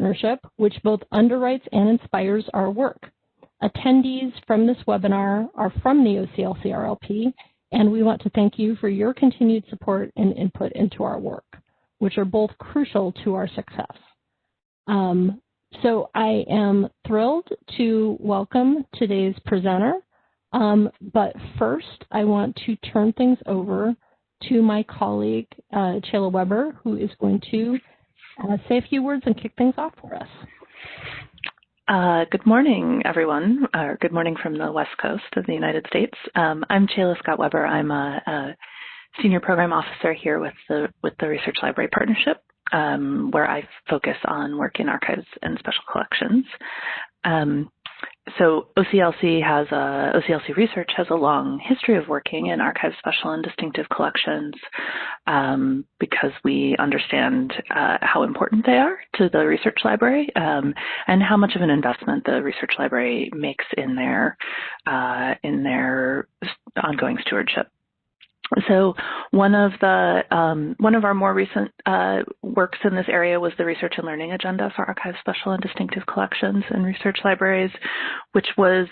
partnership, which both underwrites and inspires our work. Attendees from this webinar are from the OCLC-RLP, and we want to thank you for your continued support and input into our work, which are both crucial to our success. So I am thrilled to welcome today's presenter, but first I want to turn things over to my colleague, Chayla Weber, who is going to say a few words and kick things off for us. Good morning, everyone, or good morning from the West Coast of the United States. I'm Chayla Scott Weber. I'm a senior program officer here with the Research Library Partnership, where I focus on work in archives and special collections. So OCLC Research has a long history of working in archives, special and distinctive collections because we understand how important they are to the research library and how much of an investment the research library makes in their ongoing stewardship. So one of our more recent works in this area was the Research and Learning Agenda for Archives, Special and Distinctive Collections and Research Libraries, which was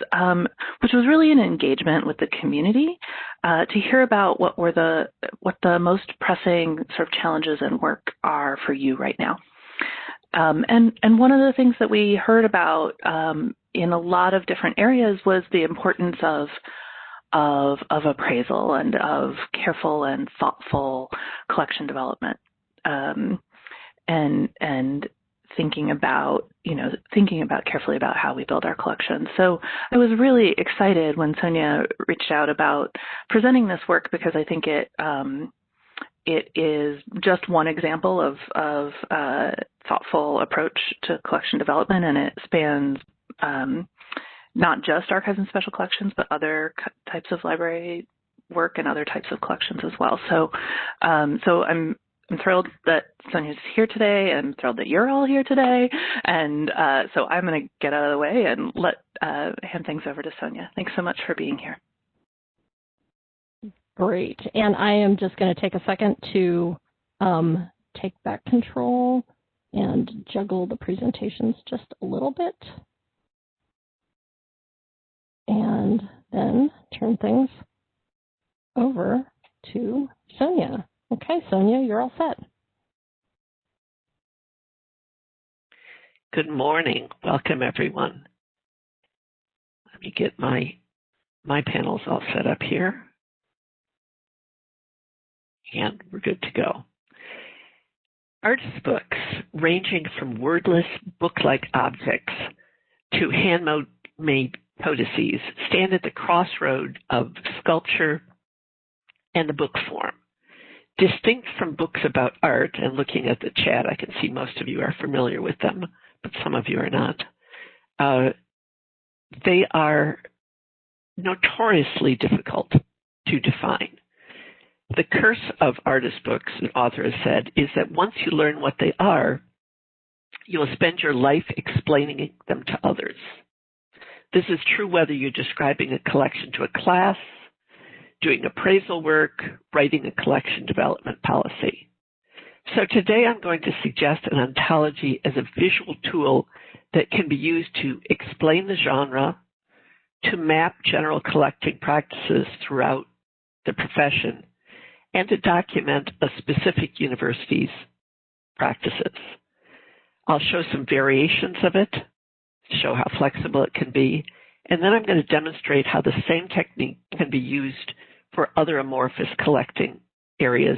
really an engagement with the community to hear about what the most pressing sort of challenges and work are for you right now. And one of the things that we heard about in a lot of different areas was the importance of appraisal and of careful and thoughtful collection development, and thinking about carefully about how we build our collections. So I was really excited when Sonia reached out about presenting this work because I think it is just one example of thoughtful approach to collection development, and it spans not just archives and special collections, but other types of library work and other types of collections as well. So, so I'm thrilled that Sonia's here today. I'm thrilled that you're all here today. And so I'm going to get out of the way and hand things over to Sonia. Thanks so much for being here. Great. And I am just going to take a second to take back control and juggle the presentations just a little bit. And then turn things over to Sonia. Okay, Sonia, you're all set. Good morning. Welcome, everyone. Let me get my panels all set up here. And we're good to go. Artist books, ranging from wordless book-like objects to handmade codices, stand at the crossroad of sculpture and the book form. Distinct from books about art, and looking at the chat, I can see most of you are familiar with them, but some of you are not. They are notoriously difficult to define. The curse of artist books, an author has said, is that once you learn what they are, you will spend your life explaining them to others. This is true whether you're describing a collection to a class, doing appraisal work, writing a collection development policy. So today I'm going to suggest an ontology as a visual tool that can be used to explain the genre, to map general collecting practices throughout the profession, and to document a specific university's practices. I'll show some variations of it, show how flexible it can be, and then I'm going to demonstrate how the same technique can be used for other amorphous collecting areas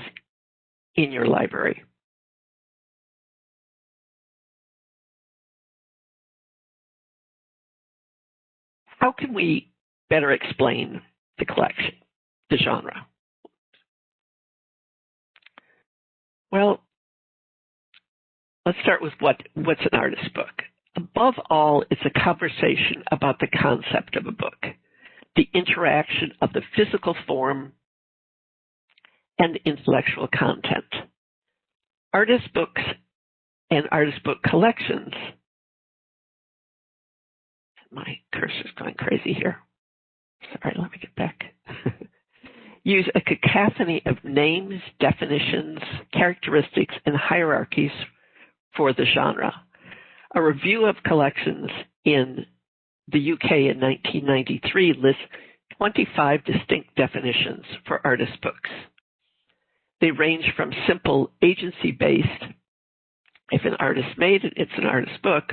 in your library. How can we better explain the collection, the genre? Well, let's start with what's an artist book. Above all, it's a conversation about the concept of a book, the interaction of the physical form and intellectual content. Artist books and artist book collections, my cursor's going crazy here. Sorry, let me get back. Use a cacophony of names, definitions, characteristics, and hierarchies for the genre. A review of collections in the UK in 1993 lists 25 distinct definitions for artist books. They range from simple agency-based, if an artist made it, it's an artist book,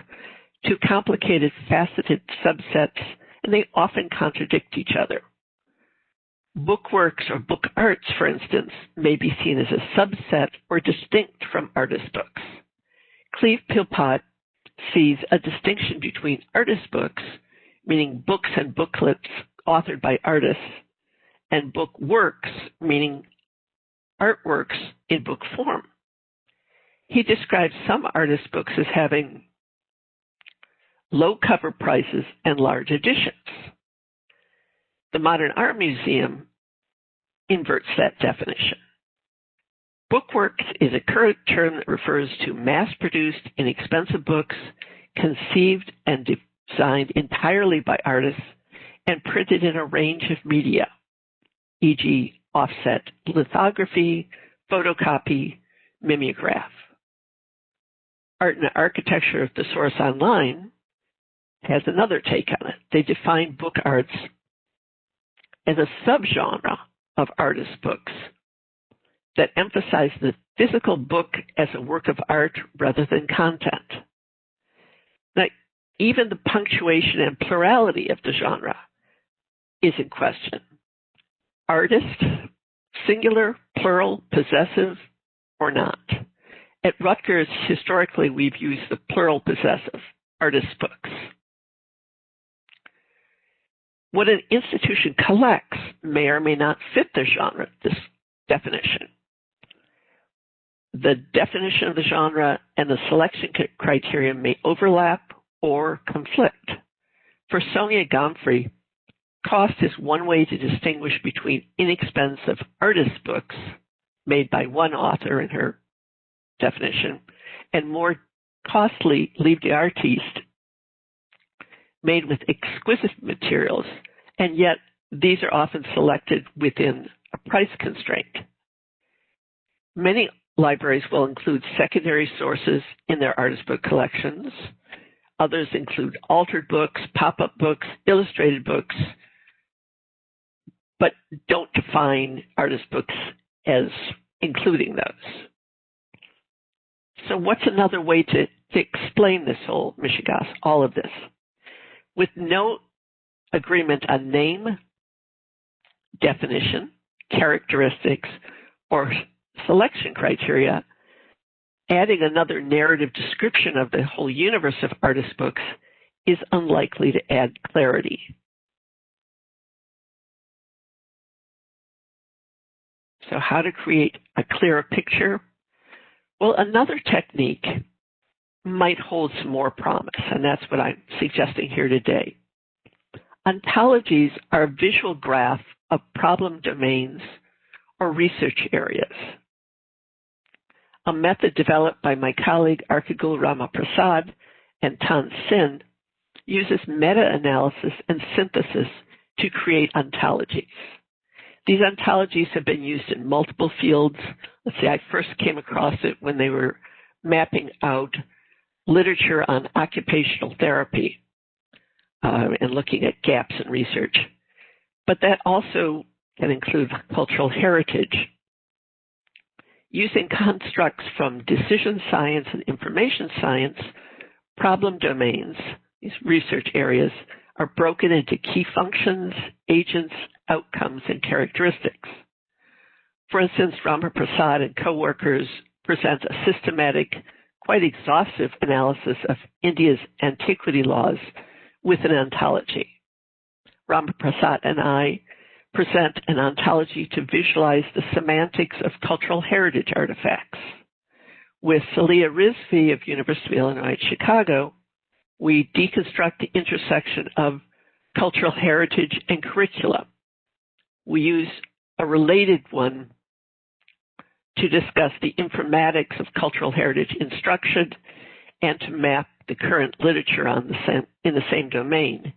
to complicated, faceted subsets, and they often contradict each other. Bookworks or book arts, for instance, may be seen as a subset or distinct from artist books. Cleve-Philpott sees a distinction between artist books, meaning books and booklets authored by artists, and book works, meaning artworks in book form. He describes some artist books as having low cover prices and large editions. The Modern Art Museum inverts that definition. Bookworks is a current term that refers to mass-produced, inexpensive books conceived and designed entirely by artists and printed in a range of media, e.g. offset lithography, photocopy, mimeograph. Art and Architecture of the Source Online has another take on it. They define book arts as a subgenre of artist books that emphasize the physical book as a work of art rather than content. Now, even the punctuation and plurality of the genre is in question. Artist, singular, plural, possessive, or not. At Rutgers, historically, we've used the plural possessive, artist books. What an institution collects may or may not fit the genre, this definition. The definition of the genre and the selection criteria may overlap or conflict. For Sonia Yaco, cost is one way to distinguish between inexpensive artist books made by one author in her definition and more costly livre d'artiste made with exquisite materials, and yet these are often selected within a price constraint. Many libraries will include secondary sources in their artist book collections. Others include altered books, pop-up books, illustrated books, but don't define artist books as including those. So what's another way to explain this whole mishigas, all of this? With no agreement on name, definition, characteristics, or selection criteria, adding another narrative description of the whole universe of artist books is unlikely to add clarity. So how to create a clearer picture? Well, another technique might hold some more promise, and that's what I'm suggesting here today. Ontologies are a visual graph of problem domains or research areas. A method developed by my colleague Archigul Ramaprasad and Tan Sin uses meta-analysis and synthesis to create ontologies. These ontologies have been used in multiple fields. Let's say I first came across it when they were mapping out literature on occupational therapy and looking at gaps in research. But that also can include cultural heritage. Using constructs from decision science and information science, problem domains, these research areas, are broken into key functions, agents, outcomes, and characteristics. For instance, Ramaprasad and co-workers present a systematic, quite exhaustive analysis of India's antiquity laws with an ontology. Ramaprasad and I present an ontology to visualize the semantics of cultural heritage artifacts. With Salia Rizvi of University of Illinois at Chicago, we deconstruct the intersection of cultural heritage and curriculum. We use a related one to discuss the informatics of cultural heritage instruction and to map the current literature on in the same domain.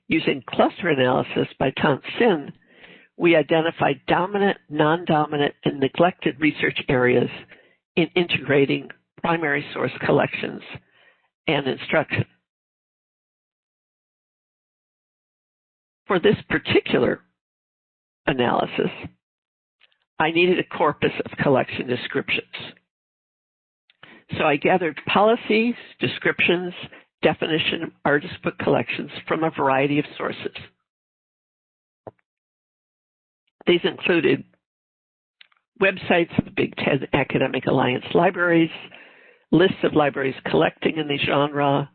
Using cluster analysis by Tan Sin, we identify dominant, non-dominant, and neglected research areas in integrating primary source collections and instruction. For this particular analysis, I needed a corpus of collection descriptions. So I gathered policies, descriptions, definition of artist book collections from a variety of sources. These included websites of the Big Ten Academic Alliance libraries, lists of libraries collecting in the genre,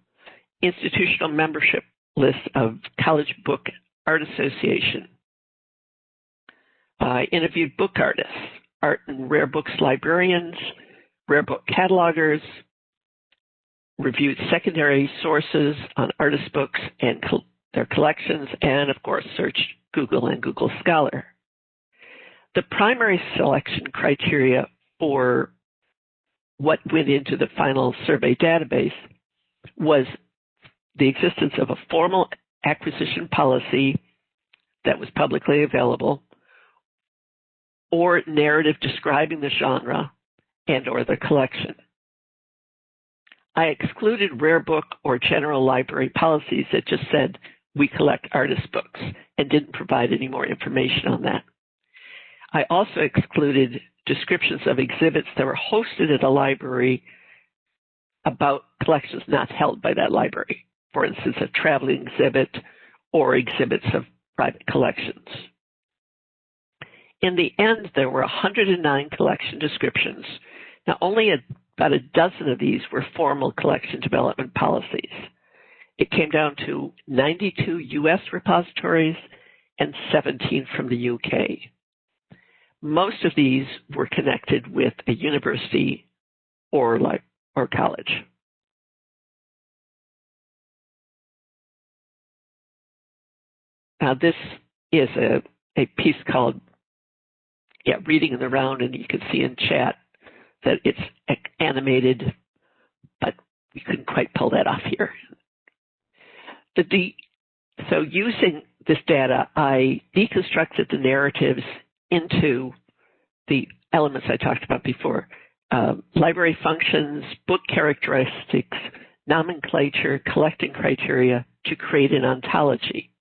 institutional membership lists of College Book Art Association. I interviewed book artists, art and rare books librarians, rare book catalogers, reviewed secondary sources on artist books and their collections, and of course searched Google and Google Scholar. The primary selection criteria for what went into the final survey database was the existence of a formal acquisition policy that was publicly available, or narrative describing the genre and or the collection. I excluded rare book or general library policies that just said, we collect artist books, and didn't provide any more information on that. I also excluded descriptions of exhibits that were hosted at a library about collections not held by that library. For instance, a traveling exhibit or exhibits of private collections. In the end, there were 109 collection descriptions. Now, only about a dozen of these were formal collection development policies. It came down to 92 U.S. repositories and 17 from the UK. Most of these were connected with a university or college. Now, this is a piece called Reading in the Round, and you can see in chat that it's animated, but we couldn't quite pull that off here. So using this data, I deconstructed the narratives into the elements I talked about before. Library functions, book characteristics, nomenclature, collecting criteria to create an ontology.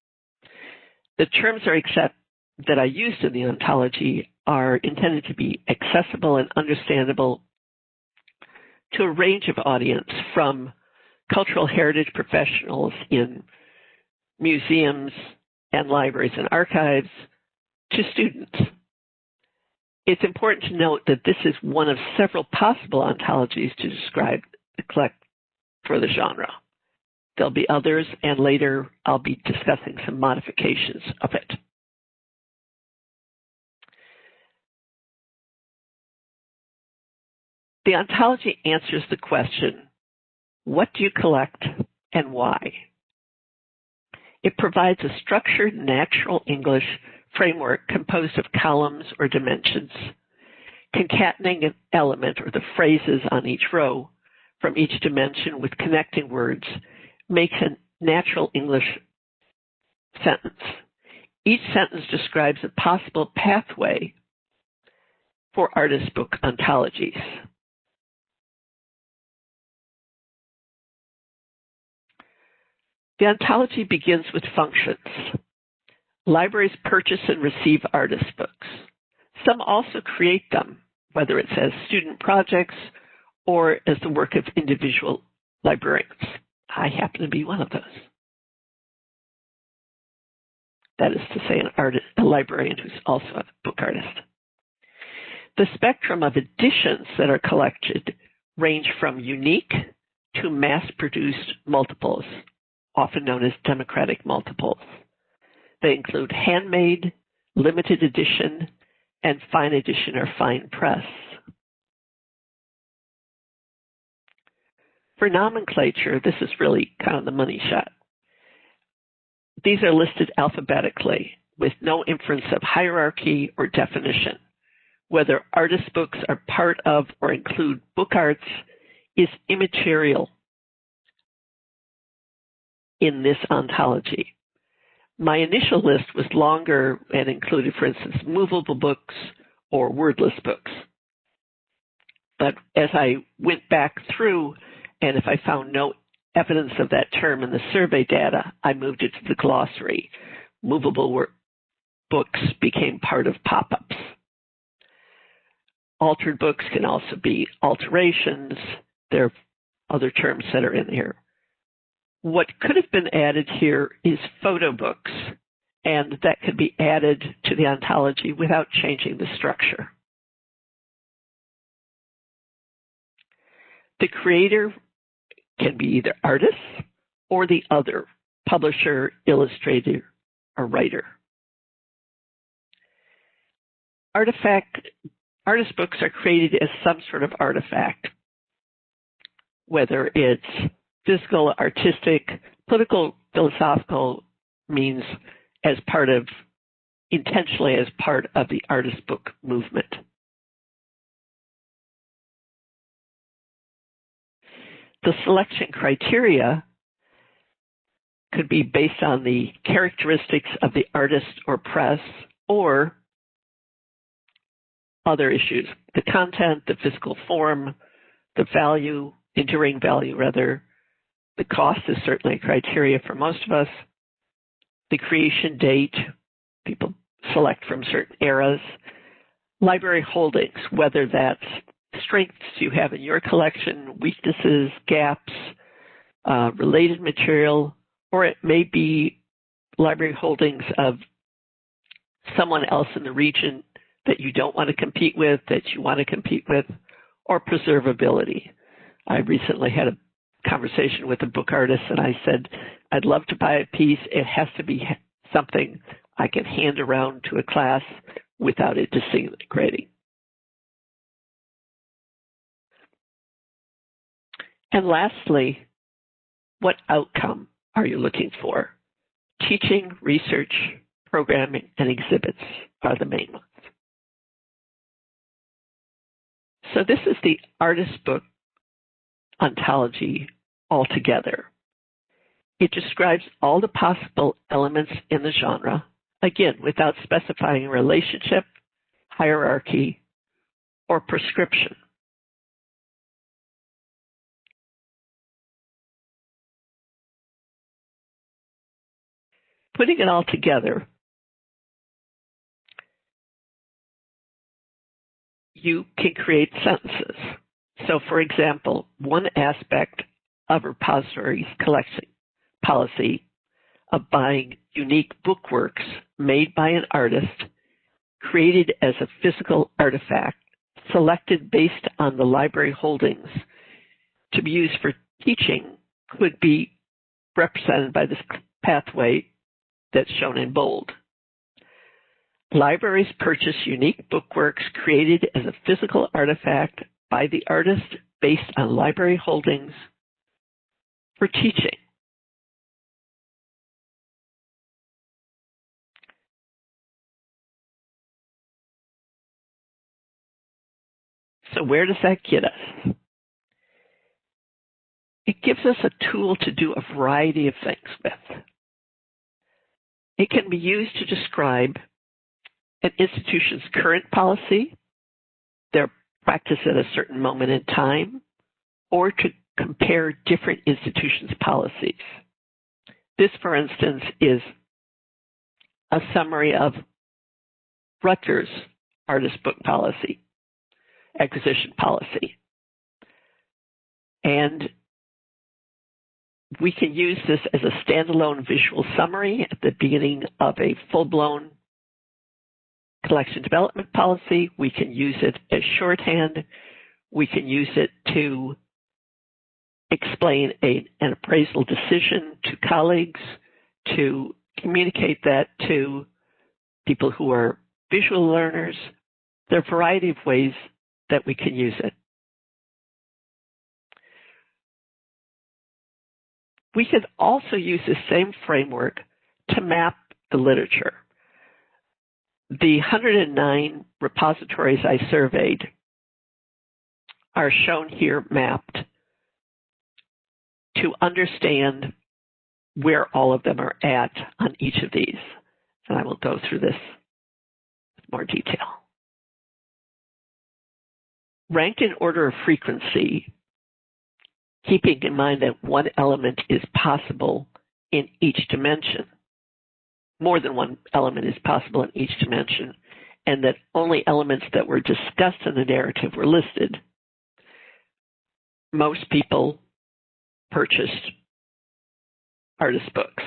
The terms that I used in the ontology are intended to be accessible and understandable to a range of audience, from cultural heritage professionals in museums and libraries and archives to students. It's important to note that this is one of several possible ontologies to describe the collect for the genre. There'll be others, and later I'll be discussing some modifications of it. The ontology answers the question, what do you collect and why? It provides a structured natural English framework composed of columns or dimensions. Concatenating an element or the phrases on each row from each dimension with connecting words makes a natural English sentence. Each sentence describes a possible pathway for artist book ontologies. The ontology begins with functions. Libraries purchase and receive artist books. Some also create them, whether it's as student projects or as the work of individual librarians. I happen to be one of those. That is to say, a librarian who's also a book artist. The spectrum of editions that are collected range from unique to mass-produced multiples, often known as democratic multiples. They include handmade, limited edition, and fine edition or fine press. For nomenclature, this is really kind of the money shot. These are listed alphabetically with no inference of hierarchy or definition. Whether artist books are part of or include book arts is immaterial in this ontology. My initial list was longer and included, for instance, movable books or wordless books. But as I went back through, and if I found no evidence of that term in the survey data, I moved it to the glossary. Movable books became part of pop-ups. Altered books can also be alterations. There are other terms that are in here. What could have been added here is photo books, and that could be added to the ontology without changing the structure. The creator can be either artist or the other, publisher, illustrator, or writer. Artist books are created as some sort of artifact, whether it's physical, artistic, political, philosophical, means intentionally as part of the artist book movement. The selection criteria could be based on the characteristics of the artist or press, or other issues, the content, the physical form, the value, enduring value rather. The cost is certainly a criteria for most of us. The creation date, people select from certain eras. Library holdings, whether that's strengths you have in your collection, weaknesses, gaps, related material, or it may be library holdings of someone else in the region that you don't want to compete with, that you want to compete with, or preservability. I recently had a conversation with a book artist and I said, I'd love to buy a piece. It has to be something I can hand around to a class without it disintegrating. And lastly, what outcome are you looking for? Teaching, research, programming, and exhibits are the main ones. So this is the artist book ontology altogether. It describes all the possible elements in the genre, again, without specifying a relationship, hierarchy, or prescription. Putting it all together, you can create sentences. So, for example, one aspect of repositories collection policy of buying unique bookworks made by an artist, created as a physical artifact, selected based on the library holdings to be used for teaching, could be represented by this pathway that's shown in bold. Libraries purchase unique bookworks created as a physical artifact by the artist based on library holdings for teaching. So where does that get us? It gives us a tool to do a variety of things with. It can be used to describe an institution's current policy, their practice at a certain moment in time, or to compare different institutions' policies. This, for instance, is a summary of Rutgers artist book policy, acquisition policy. And we can use this as a standalone visual summary at the beginning of a full-blown collection development policy. We can use it as shorthand. We can use it to explain an appraisal decision to colleagues, to communicate that to people who are visual learners. There are a variety of ways that we can use it. We can also use the same framework to map the literature. The 109 repositories I surveyed are shown here mapped to understand where all of them are at on each of these. And I will go through this with more detail. Ranked in order of frequency, keeping in mind that one element is possible in each dimension. More than one element is possible in each dimension, and that only elements that were discussed in the narrative were listed. Most people purchased artist books.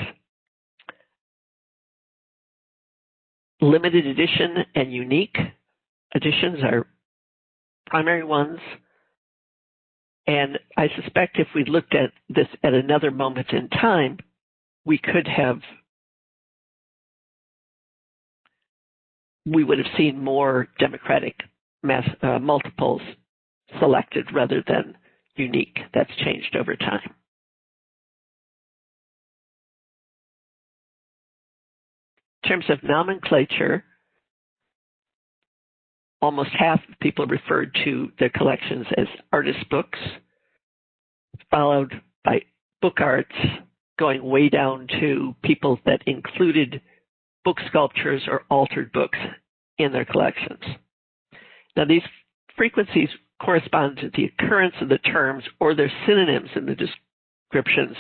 Limited edition and unique editions are primary ones. And I suspect if we looked at this at another moment in time, we would have seen more democratic multiples selected rather than unique. That's changed over time. In terms of nomenclature, almost half of people referred to their collections as artist books, followed by book arts, going way down to people that included book sculptures or altered books in their collections. Now, these frequencies correspond to the occurrence of the terms or their synonyms in the descriptions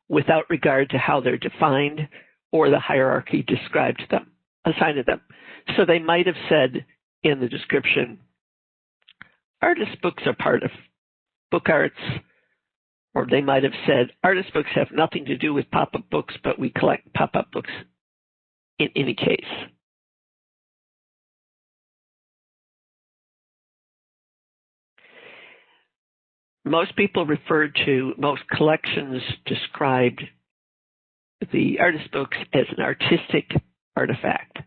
without regard to how they're defined or the hierarchy described to them, assigned to them. So they might have said in the description, artist books are part of book arts, or they might have said, artist books have nothing to do with pop-up books, but we collect pop-up books in any case. Most collections described the artist books as an artistic artifact.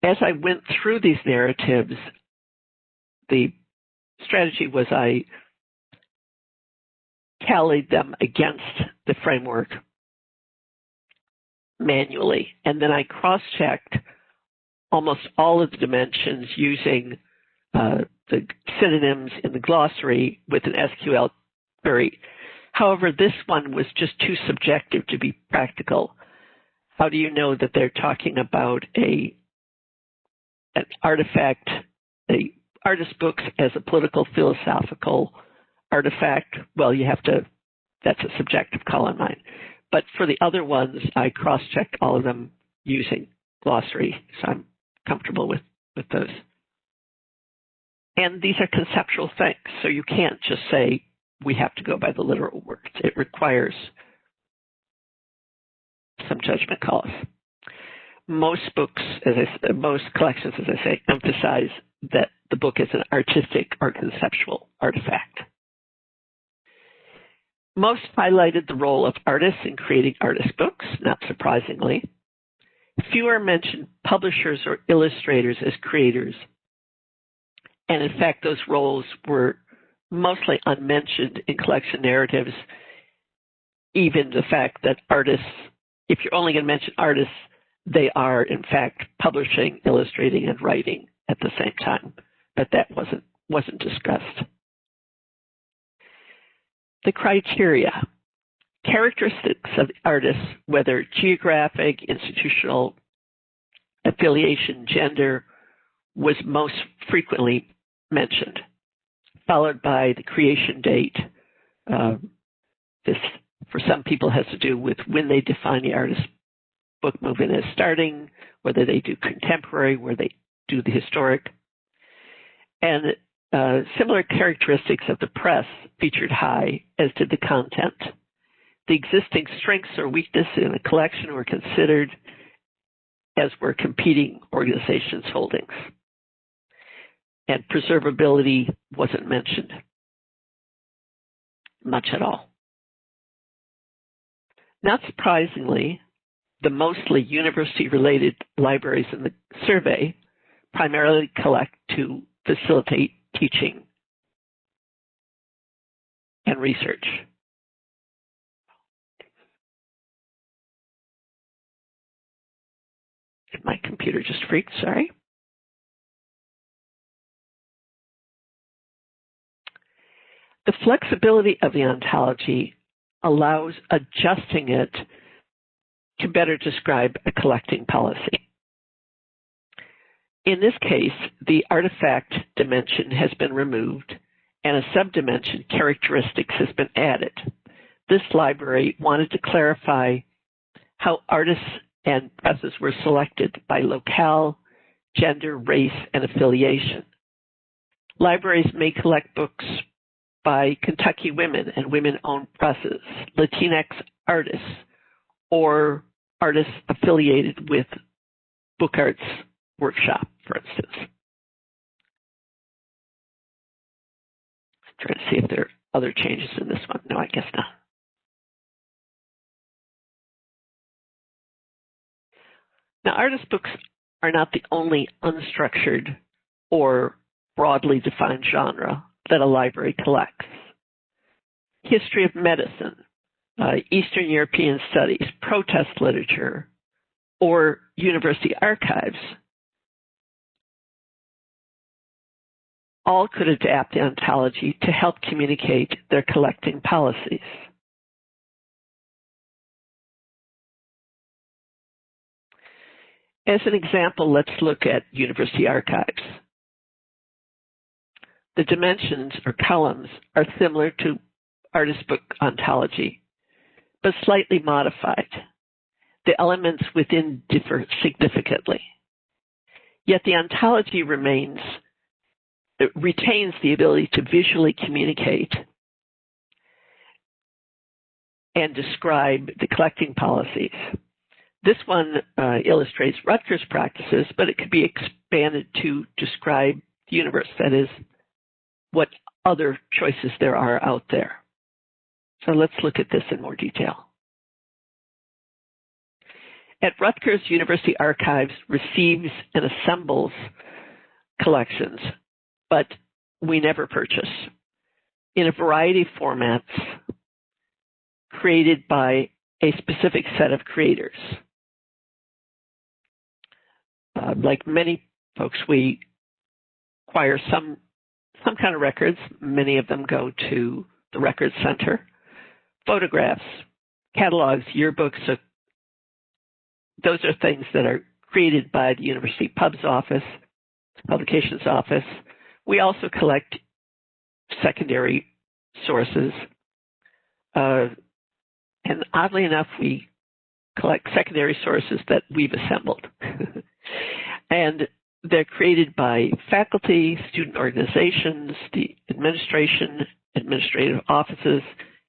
As I went through these narratives, the strategy was I tallied them against the framework manually, and then I cross-checked almost all of the dimensions using the synonyms in the glossary with an SQL query. However, this one was just too subjective to be practical. How do you know that they're talking about an artifact, artist books as a political philosophical artifact? Well, that's a subjective call on mine. But for the other ones, I cross-checked all of them using glossary, so I'm comfortable with those. And these are conceptual things, so you can't just say, we have to go by the literal words. It requires some judgment calls. Most books, most collections, as I say, emphasize that the book is an artistic or conceptual artifact. Most highlighted the role of artists in creating artist books, not surprisingly. Fewer mentioned publishers or illustrators as creators. And in fact, those roles were mostly unmentioned in collection narratives, even the fact that artists, if you're only going to mention artists, they are in fact publishing, illustrating, and writing at the same time, but that wasn't discussed. The criteria. Characteristics of the artists, whether geographic, institutional, affiliation, gender, was most frequently mentioned, followed by the creation date. This, for some people, has to do with when they define the artist book movement as starting, whether they do contemporary, where they do the historic. And similar characteristics of the press featured high, as did the content. The existing strengths or weaknesses in a collection were considered, as were competing organizations' holdings. And preservability wasn't mentioned much at all. Not surprisingly, the mostly university-related libraries in the survey primarily collect to facilitate teaching and research. My computer just freaked, sorry. The flexibility of the ontology allows adjusting it to better describe a collecting policy. In this case, the artifact dimension has been removed and a subdimension, characteristics, has been added. This library wanted to clarify how artists and presses were selected by locale, gender, race, and affiliation. Libraries may collect books by Kentucky women and women-owned presses, Latinx artists, or artists affiliated with Book Arts Workshop, for instance. I'm trying to see if there are other changes in this one. No, I guess not. Now, artist books are not the only unstructured or broadly defined genre that a library collects. History of medicine, Eastern European studies, protest literature, or university archives all could adapt the ontology to help communicate their collecting policies. As an example, let's look at university archives. The dimensions or columns are similar to artist book ontology, but slightly modified. The elements within differ significantly. Yet the ontology retains the ability to visually communicate and describe the collecting policies. This one illustrates Rutgers practices, but it could be expanded to describe the universe, that is, what other choices there are out there. So let's look at this in more detail. At Rutgers, University Archives receives and assembles collections, but we never purchase, in a variety of formats created by a specific set of creators. Like many folks, we acquire some kind of records. Many of them go to the Records Center. Photographs, catalogs, yearbooks, those are things that are created by the University Pub's office, Publications Office. We also collect secondary sources. And oddly enough, we collect secondary sources that we've assembled. And they're created by faculty, student organizations, the administration, administrative offices,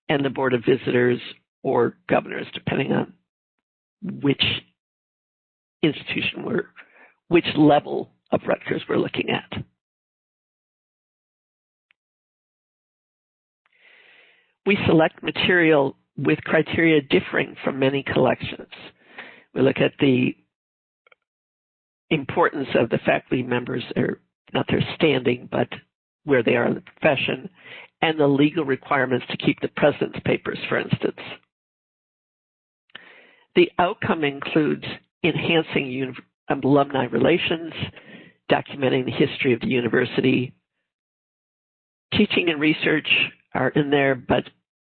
and the Board of Visitors or governors, depending on which institution which level of Rutgers we're looking at. We select material with criteria differing from many collections. We look at the importance of the faculty members, or not their standing, but where they are in the profession, and the legal requirements to keep the president's papers, for instance. The outcome includes enhancing alumni relations, documenting the history of the university. Teaching and research are in there, but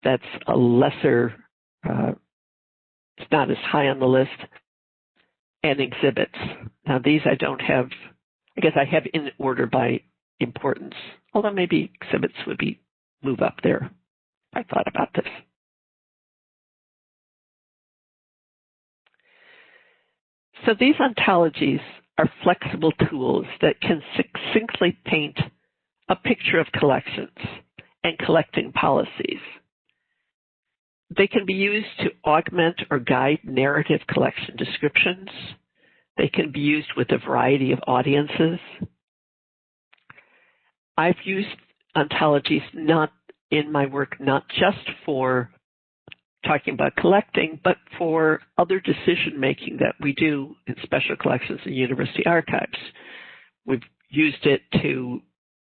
that's a lesser, it's not as high on the list. And exhibits. Now these I don't have, I guess I have in order by importance, although maybe exhibits would move up there. I thought about this. So these ontologies are flexible tools that can succinctly paint a picture of collections and collecting policies. They can be used to augment or guide narrative collection descriptions. They can be used with a variety of audiences. I've used ontologies in my work not just for talking about collecting, but for other decision-making that we do in special collections and university archives. We've used it to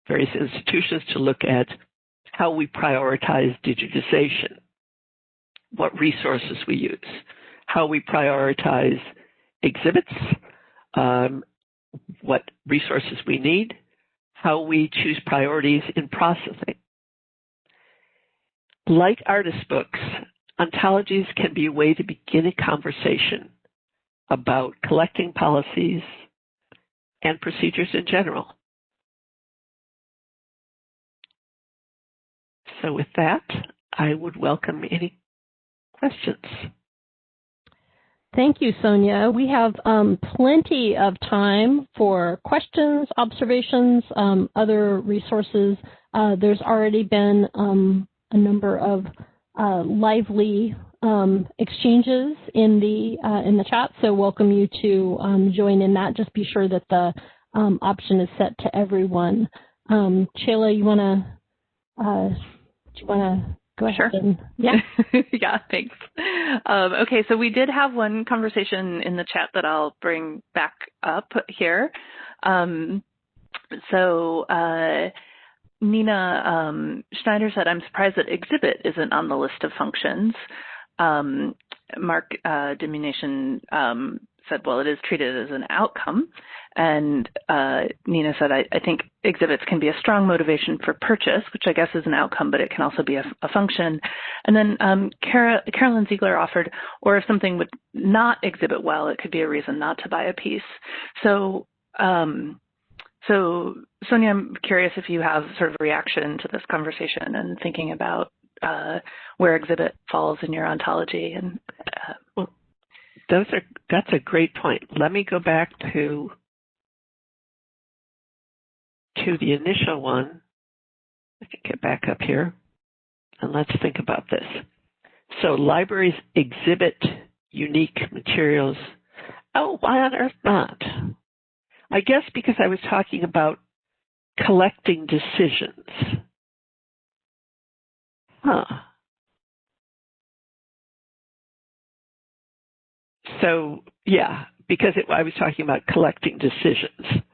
various institutions to look at how we prioritize digitization, what resources we use, how we prioritize exhibits, what resources we need, how we choose priorities in processing. Like artist books, ontologies can be a way to begin a conversation about collecting policies and procedures in general. So with that, I would welcome any questions. Thank you, Sonia. We have plenty of time for questions, observations, other resources. There's already been a number of lively exchanges in the chat, so welcome you to join in that. Just be sure that the option is set to everyone. Chela, you want to go ahead? Sure. Yeah. Yeah, thanks. Okay, so we did have one conversation in the chat that I'll bring back up here. Nina Schneider said, I'm surprised that exhibit isn't on the list of functions. Mark Diminution said, well, it is treated as an outcome. And Nina said, I think exhibits can be a strong motivation for purchase, which I guess is an outcome, but it can also be a function. And then Carolyn Ziegler offered, or if something would not exhibit well, it could be a reason not to buy a piece. So Sonia, I'm curious if you have sort of a reaction to this conversation and thinking about where exhibit falls in your ontology. And well, that's a great point. Let me go back to the initial one. I can get back up here, and let's think about this. So libraries exhibit unique materials. Oh, why on earth not? I guess because I was talking about collecting decisions. So, yeah, because I was talking about collecting decisions.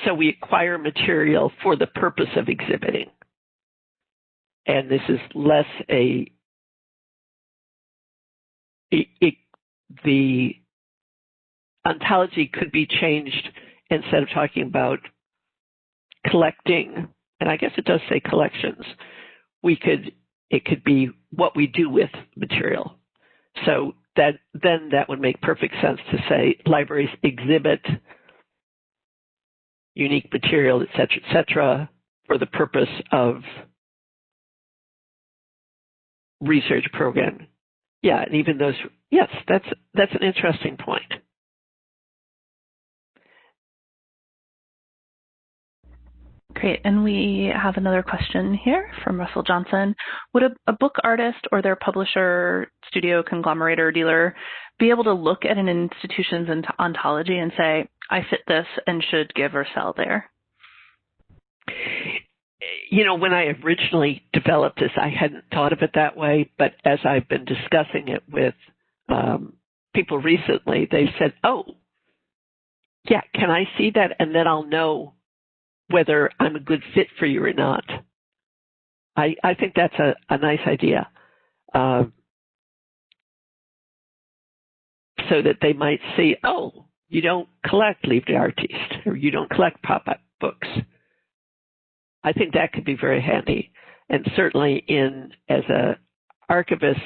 So we acquire material for the purpose of exhibiting. And this is less the ontology could be changed instead of talking about collecting, and I guess it does say collections, it could be what we do with material. So that would make perfect sense to say libraries exhibit unique material, et cetera, for the purpose of research program. Yeah, and even those, yes, that's an interesting point. Great, and we have another question here from Russell Johnson. Would a book artist or their publisher, studio, conglomerate, or dealer be able to look at an institution's ontology and say, I fit this and should give or sell there? You know, when I originally developed this, I hadn't thought of it that way, but as I've been discussing it with people recently, they've said, oh, yeah, can I see that? And then I'll know whether I'm a good fit for you or not. I think that's a nice idea. So that they might see, oh, you don't collect Livre d'Artiste, or you don't collect pop-up books. I think that could be very handy. And certainly as an archivist,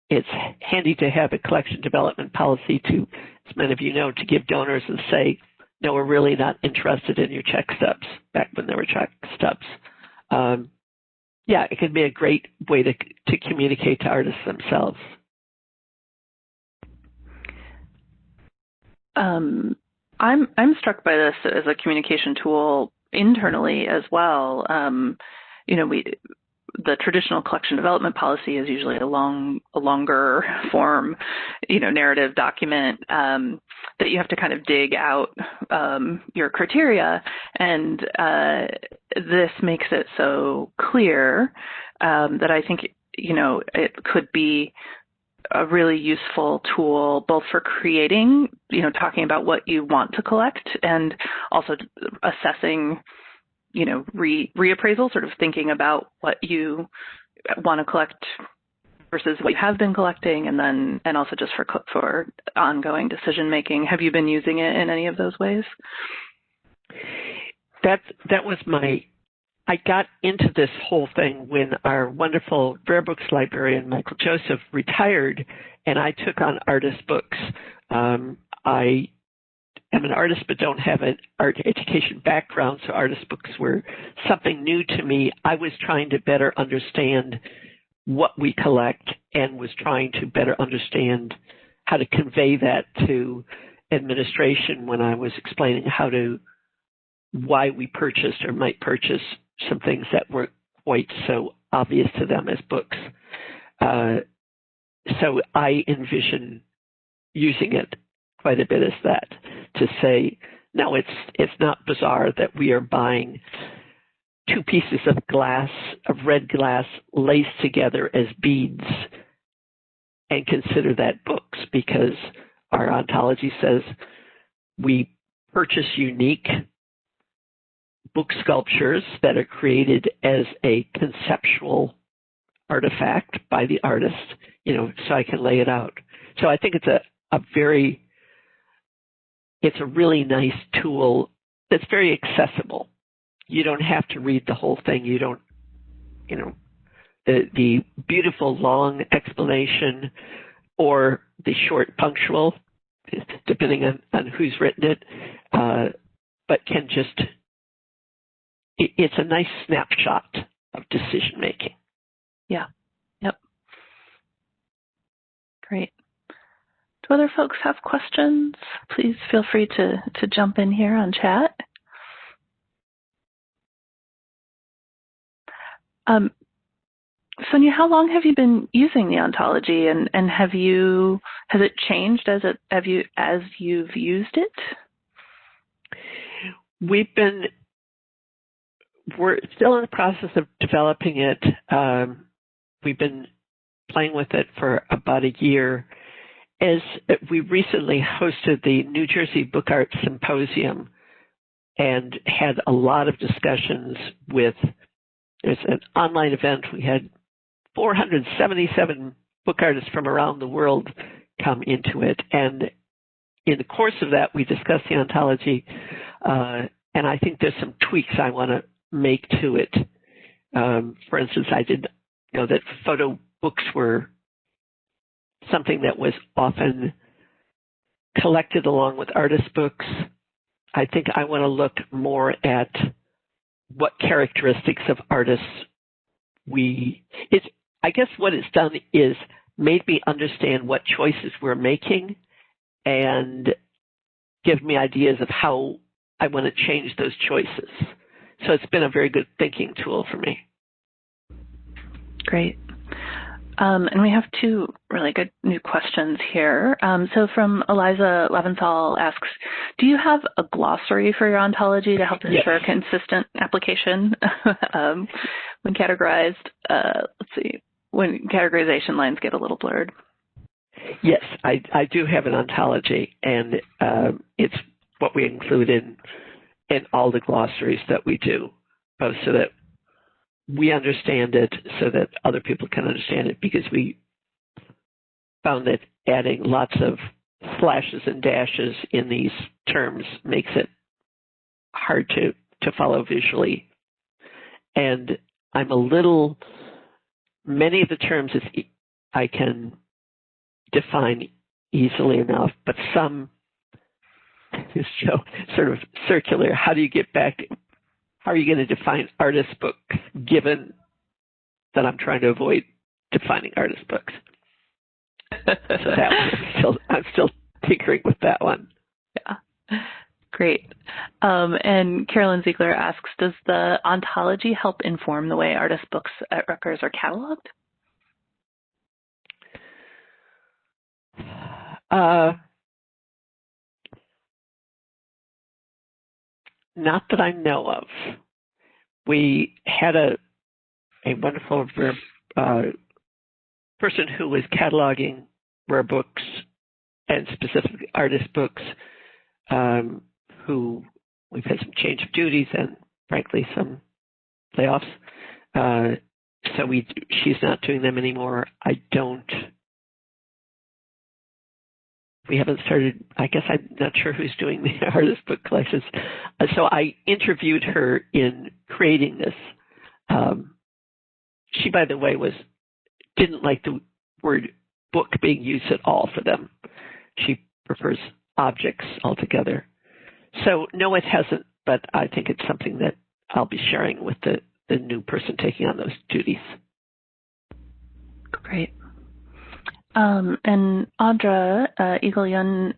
it's handy to have a collection development policy to, as many of you know, to give donors and say, no, we're really not interested in your check stubs, back when there were check stubs. Yeah, it can be a great way to communicate to artists themselves. I'm struck by this as a communication tool internally as well. You know, the traditional collection development policy is usually a longer form, you know, narrative document that you have to kind of dig out your criteria, and this makes it so clear that I think, you know, it could be a really useful tool both for creating, you know, talking about what you want to collect, and also assessing, you know, reappraisal, sort of thinking about what you want to collect versus what you have been collecting, and also just for ongoing decision making. Have you been using it in any of those ways? That was I got into this whole thing when our wonderful Rare Books librarian, Michael Joseph, retired, and I took on artist books. I am an artist but don't have an art education background, so artist books were something new to me. I was trying to better understand what we collect and was trying to better understand how to convey that to administration when I was explaining why we purchased or might purchase some things that weren't quite so obvious to them as books. So I envision using it quite a bit as that, to say, no, it's not bizarre that we are buying two pieces of red glass laced together as beads and consider that books, because our ontology says we purchase unique book sculptures that are created as a conceptual artifact by the artist, so I can lay it out. So I think it's a really nice tool that's very accessible. You don't have to read the whole thing. You don't, the beautiful long explanation or the short punctual, depending on who's written it, but can just, it's a nice snapshot of decision making. Yeah. Yep. Great. Do other folks have questions? Please feel free to jump in here on chat. Sonia, how long have you been using the ontology, and has it changed as you've used it? We're still in the process of developing it. We've been playing with it for about a year. As we recently hosted the New Jersey Book Art Symposium and had a lot of discussions it's an online event. We had 477 book artists from around the world come into it. And in the course of that, we discussed the ontology. And I think there's some tweaks I want to make to it. For instance, I did know that photo books were something that was often collected along with artist books. I think I want to look more at what characteristics of artists I guess what it's done is made me understand what choices we're making and give me ideas of how I want to change those choices. So it's been a very good thinking tool for me. Great. And we have two really good new questions here. So from Eliza Leventhal asks, do you have a glossary for your ontology to help ensure consistent application when categorized? When categorization lines get a little blurred. Yes, I do have an ontology, and it's what we include in all the glossaries that we do, both so that we understand it, so that other people can understand it, because we found that adding lots of slashes and dashes in these terms makes it hard to follow visually. And many of the terms I can define easily enough, but some is so sort of circular. How do you get back? How are you going to define artist book given that I'm trying to avoid defining artist books? So that one, I'm still tinkering with that one. Yeah, great. And Carolyn Ziegler asks, does the ontology help inform the way artist books at Rutgers are cataloged? Not that I know of. We had a wonderful person who was cataloging rare books and specifically artist books, who we've had some change of duties and frankly some layoffs. So she's not doing them anymore. We haven't started, I guess I'm not sure who's doing the artist book collections. So I interviewed her in creating this. She, by the way, didn't like the word book being used at all for them. She prefers objects altogether. So no, it hasn't, but I think it's something that I'll be sharing with the new person taking on those duties. Great. And Audra Eagle-Yun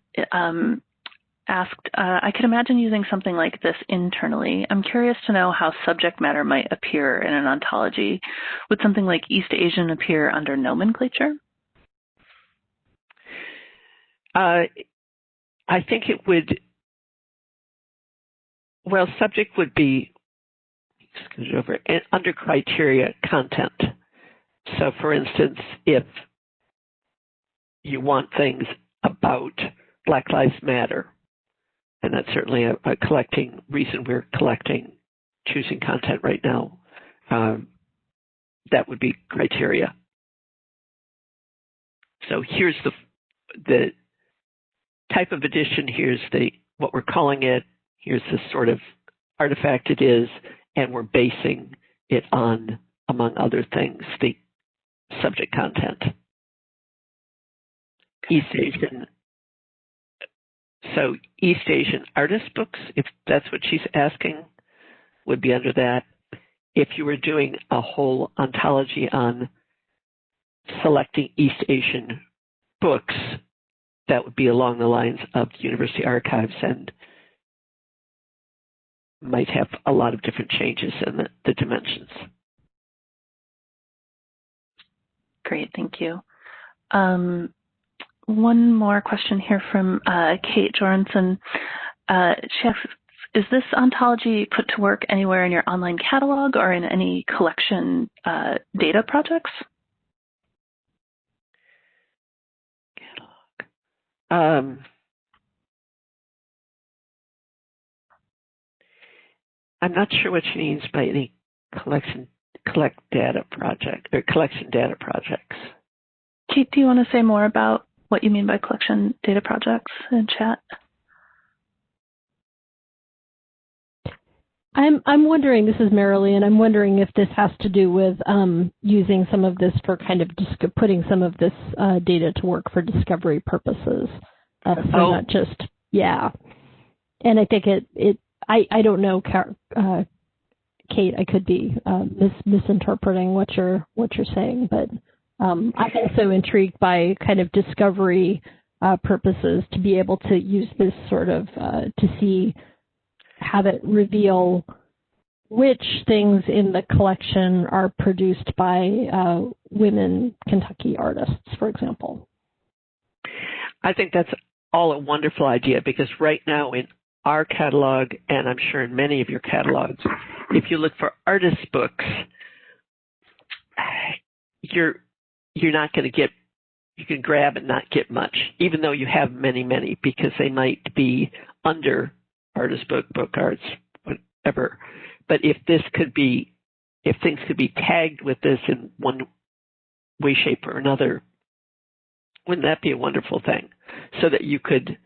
asked, I could imagine using something like this internally. I'm curious to know how subject matter might appear in an ontology. Would something like East Asian appear under nomenclature? I think it would, well, subject would be under criteria content. So for instance, if you want things about Black Lives Matter, and that's certainly a reason we're choosing content right now, that would be criteria. So here's the type of edition, here's what we're calling it, here's the sort of artifact it is, and we're basing it on, among other things, the subject content. East Asian, so East Asian artist books, if that's what she's asking, would be under that. If you were doing a whole ontology on selecting East Asian books, that would be along the lines of university archives and might have a lot of different changes in the dimensions. Great, thank you. One more question here from Kate Joranson. She asks, is this ontology put to work anywhere in your online catalog or in any collection data projects? I'm not sure what she means by any collection data projects. Kate, do you want to say more about what you mean by collection data projects in chat? I'm wondering, this is Marilee, and I'm wondering if this has to do with using some of this for kind of putting some of this data to work for discovery purposes. So not just, yeah. And I think I don't know, Kate, I could be misinterpreting what you're saying, but I'm also intrigued by kind of discovery purposes to be able to use this sort of have it reveal which things in the collection are produced by women Kentucky artists, for example. I think that's all a wonderful idea, because right now in our catalog, and I'm sure in many of your catalogs, if you look for artist books, you're not going to get, you can grab and not get much, even though you have many, because they might be under artist book, book arts, whatever. But if things could be tagged with this in one way, shape, or another, wouldn't that be a wonderful thing? So that you could,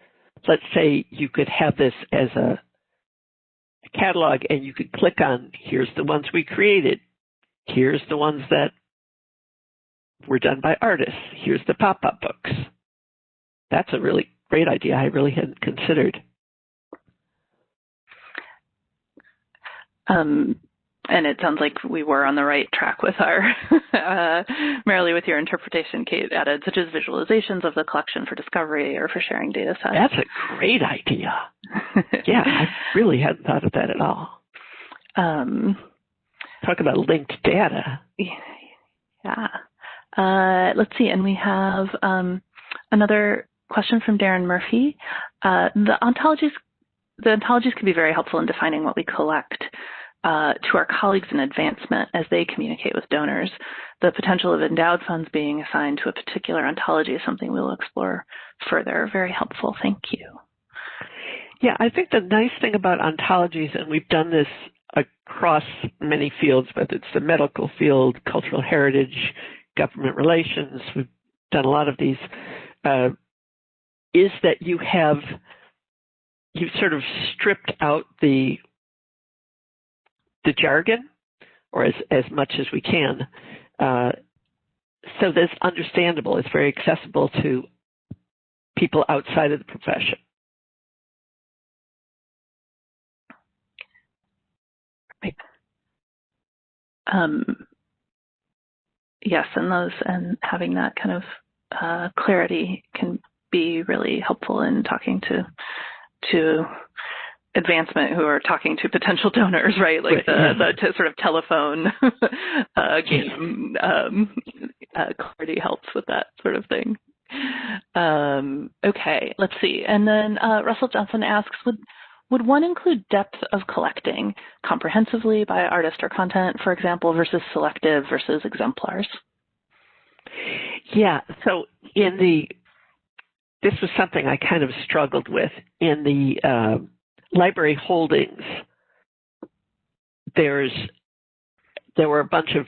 let's say you could have this as a catalog and you could click on, here's the ones we created. Here's the ones that were done by artists. Here's the pop-up books. That's a really great idea I really hadn't considered. And it sounds like we were on the right track with our, merely with your interpretation, Kate added, such as visualizations of the collection for discovery or for sharing data sets. That's a great idea. Yeah, I really hadn't thought of that at all. Talk about linked data. Yeah. Let's see, and we have another question from Darren Murphy. The ontologies can be very helpful in defining what we collect to our colleagues in advancement as they communicate with donors. The potential of endowed funds being assigned to a particular ontology is something we'll explore further. Very helpful. Thank you. Yeah, I think the nice thing about ontologies, and we've done this across many fields, whether it's the medical field, cultural heritage, government relations, we've done a lot of these, is that you've sort of stripped out the jargon, or as much as we can, so that's understandable. It's very accessible to people outside of the profession. Right. Yes, and having that kind of clarity can be really helpful in talking to advancement who are talking to potential donors, right? Like the sort of telephone game. Clarity helps with that sort of thing. Okay, let's see. And then Russell Johnson asks, would one include depth of collecting comprehensively by artist or content, for example, versus selective versus exemplars? Yeah, so this was something I kind of struggled with. In the library holdings, there were a bunch of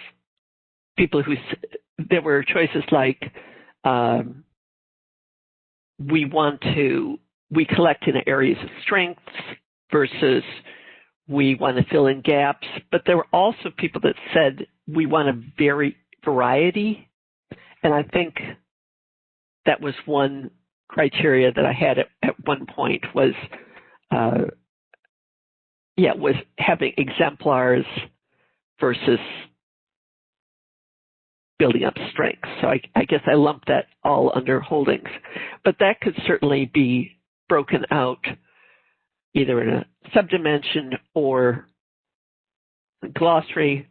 people there were choices like, we collect in areas of strengths versus we want to fill in gaps. But there were also people that said we want a variety. And I think that was one criteria that I had at one point was having exemplars versus building up strengths. So I guess I lumped that all under holdings. But that could certainly be broken out either in a subdimension or glossary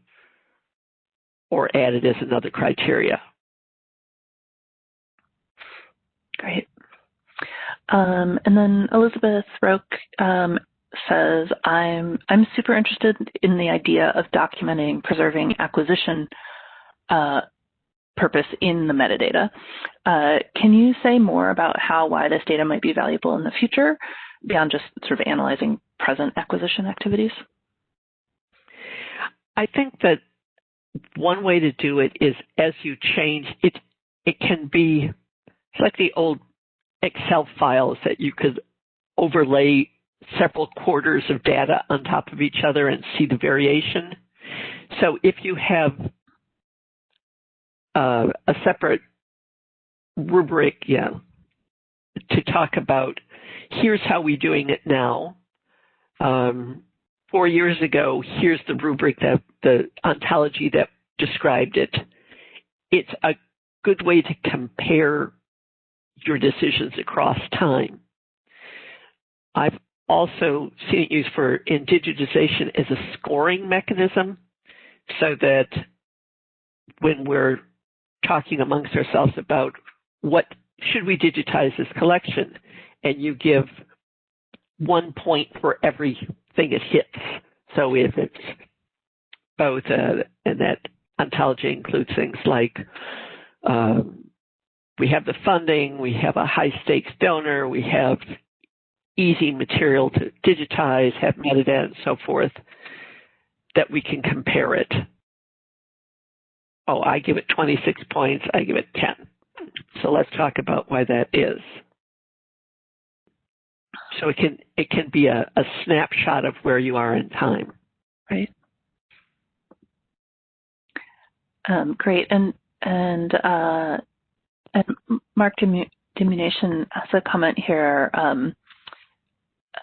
or added as another criteria. Great. And then Elizabeth Roque says, I'm super interested in the idea of documenting, preserving acquisition purpose in the metadata. Can you say more about why this data might be valuable in the future beyond just sort of analyzing present acquisition activities? I think that one way to do it is as you change it, it can be it's like the old Excel files that you could overlay several quarters of data on top of each other and see the variation. So if you have a separate rubric, to talk about here's how we're doing it now. 4 years ago, here's the rubric the ontology that described it. It's a good way to compare your decisions across time. I've also seen it used in digitization as a scoring mechanism so that when we're talking amongst ourselves about what should we digitize this collection, and you give 1 point for everything it hits. So if it's both, and that ontology includes things like we have the funding, we have a high stakes donor, we have easy material to digitize, have metadata and so forth, that we can compare it. Oh, I give it 26 points, I give it 10. So let's talk about why that is. So it can be a snapshot of where you are in time. Right. Great. And Mark Diminution has a comment here,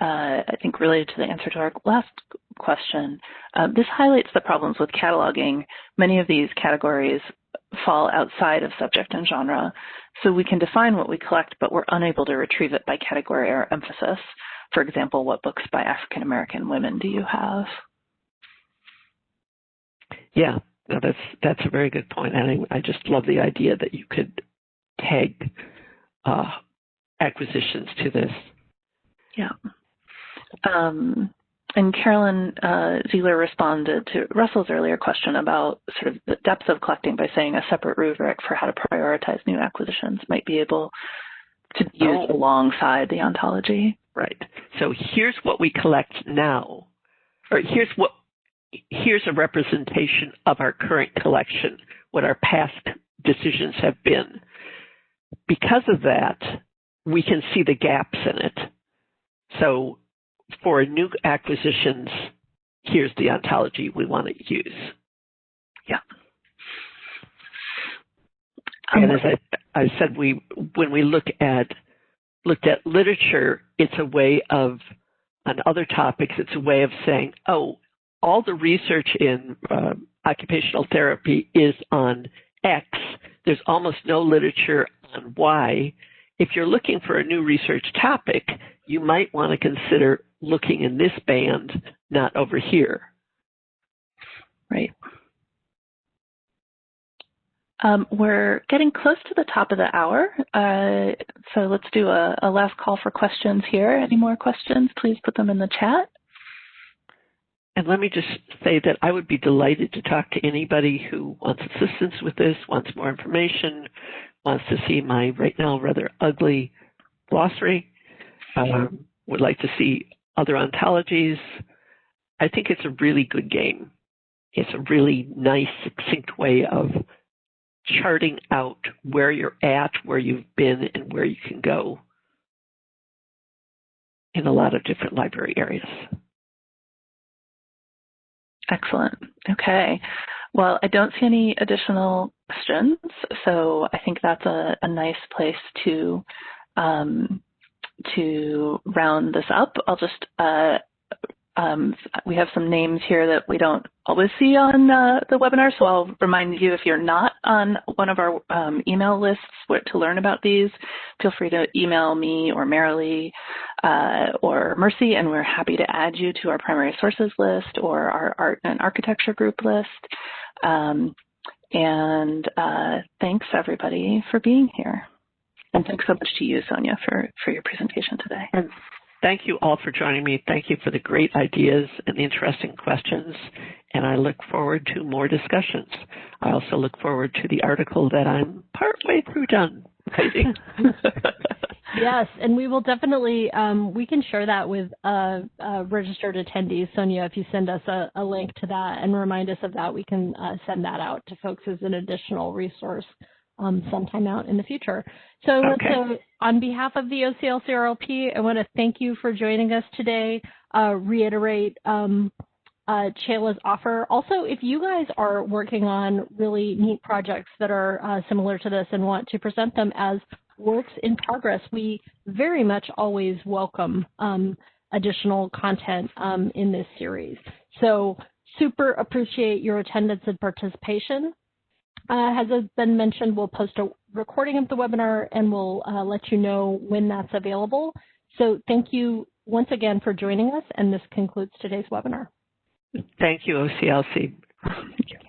I think related to the answer to our last question. This highlights the problems with cataloging. Many of these categories fall outside of subject and genre, so we can define what we collect, but we're unable to retrieve it by category or emphasis. For example, what books by African American women do you have? Yeah, no, that's a very good point. And I just love the idea that you could tag acquisitions to this. Yeah. And Carolyn Zieler responded to Russell's earlier question about sort of the depth of collecting by saying a separate rubric for how to prioritize new acquisitions might be able to be used alongside the ontology. Right. So here's what we collect now, or here's a representation of our current collection, what our past decisions have been. Because of that, we can see the gaps in it. So for new acquisitions, here's the ontology we want to use. Yeah. And as I said, when we looked at literature, it's a way of, on other topics, it's a way of saying, oh, all the research in occupational therapy is on X. There's almost no literature on Y. If you're looking for a new research topic, you might want to consider looking in this band, not over here. Right. We're getting close to the top of the hour, so let's do a last call for questions here. Any more questions, please put them in the chat. And let me just say that I would be delighted to talk to anybody who wants assistance with this, wants more information, wants to see my right now rather ugly glossary, would like to see other ontologies. I think it's a really good game. It's a really nice, succinct way of charting out where you're at, where you've been, and where you can go in a lot of different library areas. Excellent. Okay. Well, I don't see any additional questions, so I think that's a nice place to round this up. I'll just we have some names here that we don't always see on the webinar, so I'll remind you, if you're not on one of our email lists to learn about these, feel free to email me or Marilee or Mercy, and we're happy to add you to our primary sources list or our art and architecture group list. Thanks everybody for being here. And thanks so much to you, Sonia, for your presentation today. And thank you all for joining me. Thank you for the great ideas and the interesting questions. And I look forward to more discussions. I also look forward to the article that I'm partway through done writing. Yes, and we will definitely, we can share that with registered attendees. Sonia, if you send us a link to that and remind us of that, we can send that out to folks as an additional resource sometime out in the future. So, okay. So on behalf of the OCL-CRLP, I want to thank you for joining us today, reiterate Chayla's offer. Also, if you guys are working on really neat projects that are similar to this and want to present them as works in progress, we very much always welcome additional content in this series. So super appreciate your attendance and participation. As has been mentioned, we'll post a recording of the webinar and we'll let you know when that's available. So thank you once again for joining us, and this concludes today's webinar. Thank you, OCLC. Okay,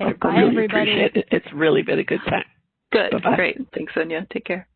I bye really everybody. appreciate it. It's really been a good time. Good. Bye-bye. Great. Thanks, Sonia. Take care.